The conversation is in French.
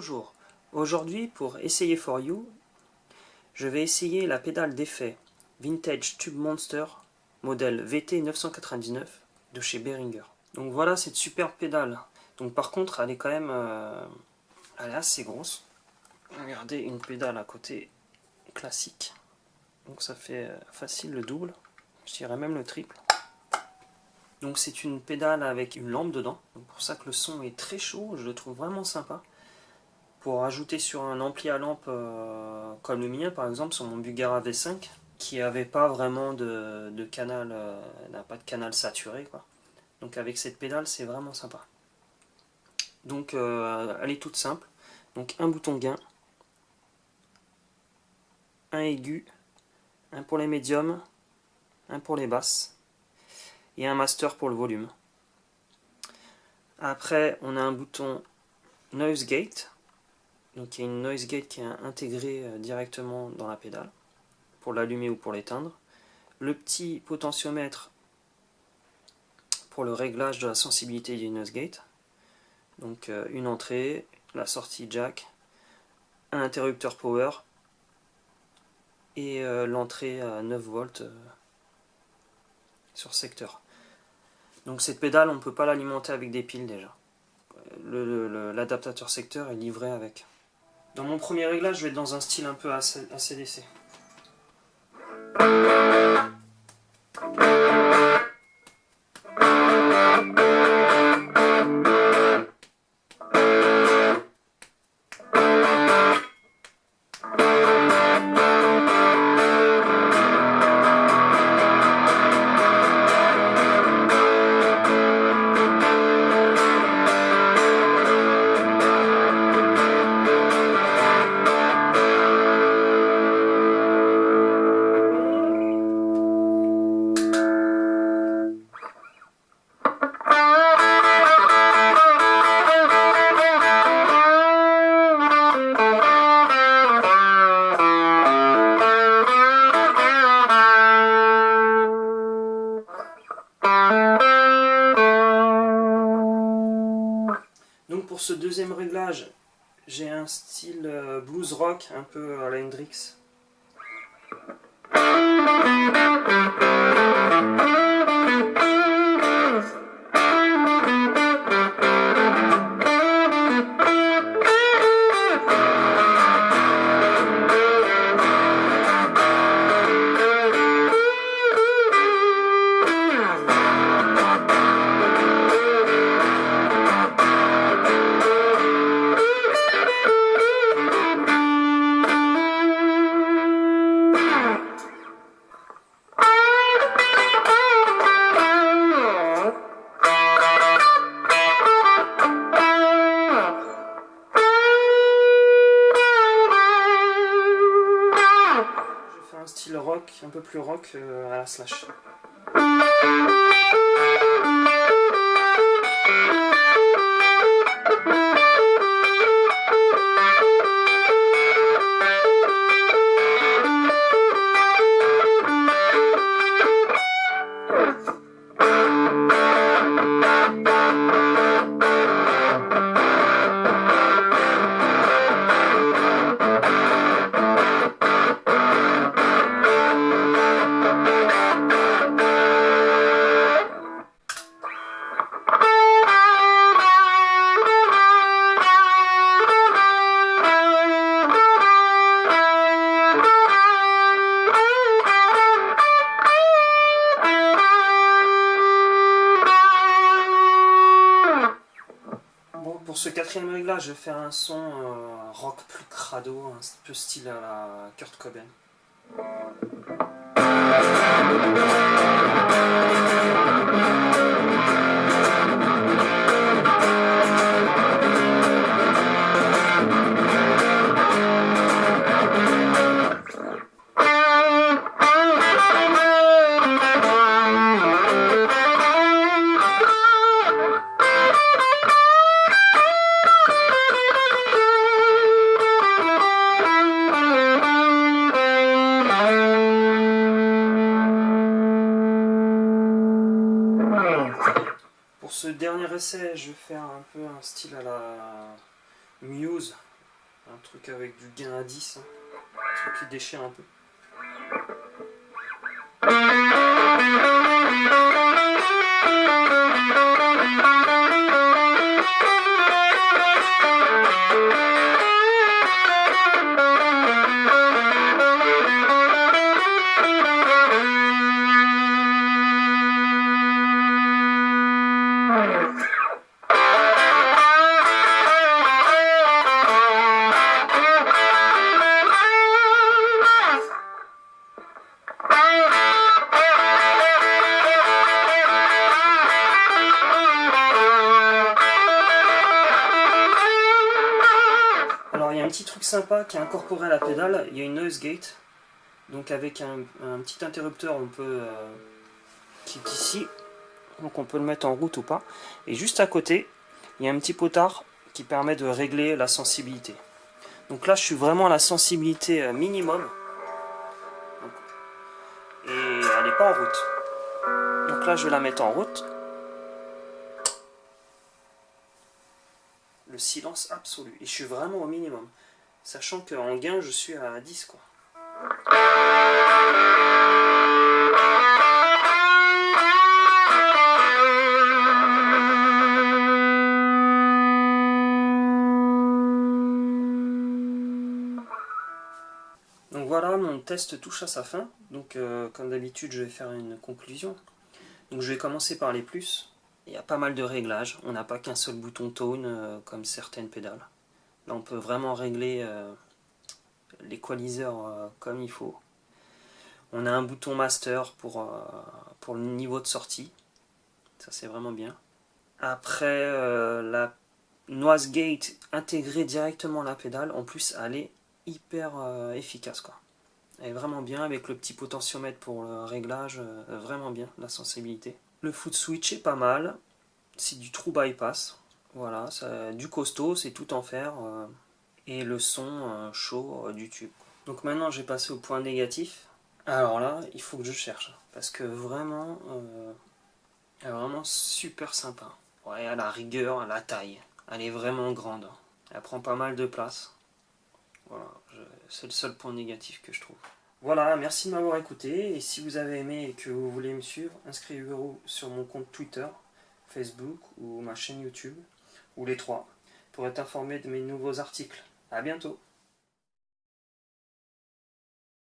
Bonjour, aujourd'hui pour Essayer for You, je vais essayer la pédale d'effet Vintage Tube Monster modèle VT999 de chez Behringer. Donc voilà cette superbe pédale. Donc par contre elle est quand même elle est assez grosse. Regardez, une pédale à côté classique. Donc ça fait facile le double, je dirais même le triple. Donc c'est une pédale avec une lampe dedans, donc pour ça que le son est très chaud, je le trouve vraiment sympa. Pour ajouter sur un ampli à lampe comme le mien par exemple, sur mon Bugara V5, qui n'avait pas vraiment de canal, n'a pas de canal saturé quoi. Donc avec cette pédale c'est vraiment sympa. Donc elle est toute simple, donc un bouton gain, un aigu, un pour les médiums, un pour les basses, et un master pour le volume. Après on a un bouton noise gate, donc il y a une noise gate qui est intégrée directement dans la pédale pour l'allumer ou pour l'éteindre. Le petit potentiomètre pour le réglage de la sensibilité du noise gate, donc une entrée, la sortie jack, un interrupteur power et l'entrée à 9 volts sur secteur. Donc cette pédale on ne peut pas l'alimenter avec des piles déjà. L'adaptateur secteur est livré avec. Dans mon premier réglage je vais être dans un style un peu AC/DC. Donc pour ce deuxième réglage, j'ai un style blues rock un peu à la Hendrix. Style rock, un peu plus rock à la Slash. Pour ce quatrième réglage, je vais faire un son rock plus crado, un peu style à la Kurt Cobain. Pour ce dernier essai, je vais faire un peu un style à la Muse, Un truc avec du gain à 10, hein. Un truc qui déchire un peu. Alors il y a un petit truc sympa qui est incorporé à la pédale, il y a une noise gate, donc avec un petit interrupteur on peut, qui est ici, donc on peut le mettre en route ou pas, et juste à côté il y a un petit potard qui permet de régler la sensibilité. Donc là je suis vraiment à la sensibilité minimum, et elle n'est pas en route. Donc là je vais la mettre en route. Le silence absolu. Et je suis vraiment au minimum. Sachant qu'en gain, je suis à 10, quoi. Donc voilà, mon test touche à sa fin. Donc comme d'habitude, je vais faire une conclusion. Donc je vais commencer par les plus. Il y a pas mal de réglages, on n'a pas qu'un seul bouton tone comme certaines pédales. Là on peut vraiment régler l'équaliseur comme il faut. On a un bouton master pour le niveau de sortie, ça c'est vraiment bien. Après la noise gate intégrée directement à la pédale, en plus elle est hyper efficace quoi. Elle est vraiment bien avec le petit potentiomètre pour le réglage, vraiment bien la sensibilité. Le foot switch est pas mal, c'est du true bypass, voilà, du costaud, c'est tout en fer, et le son chaud du tube. Donc maintenant je vais passer au point négatif. Alors là, il faut que je cherche, parce que vraiment, elle est vraiment super sympa. Ouais, à la rigueur, à la taille, elle est vraiment grande, elle prend pas mal de place. Voilà, c'est le seul point négatif que je trouve. Voilà, merci de m'avoir écouté, et si vous avez aimé et que vous voulez me suivre, inscrivez-vous sur mon compte Twitter, Facebook ou ma chaîne YouTube, ou les trois, pour être informé de mes nouveaux articles. A bientôt!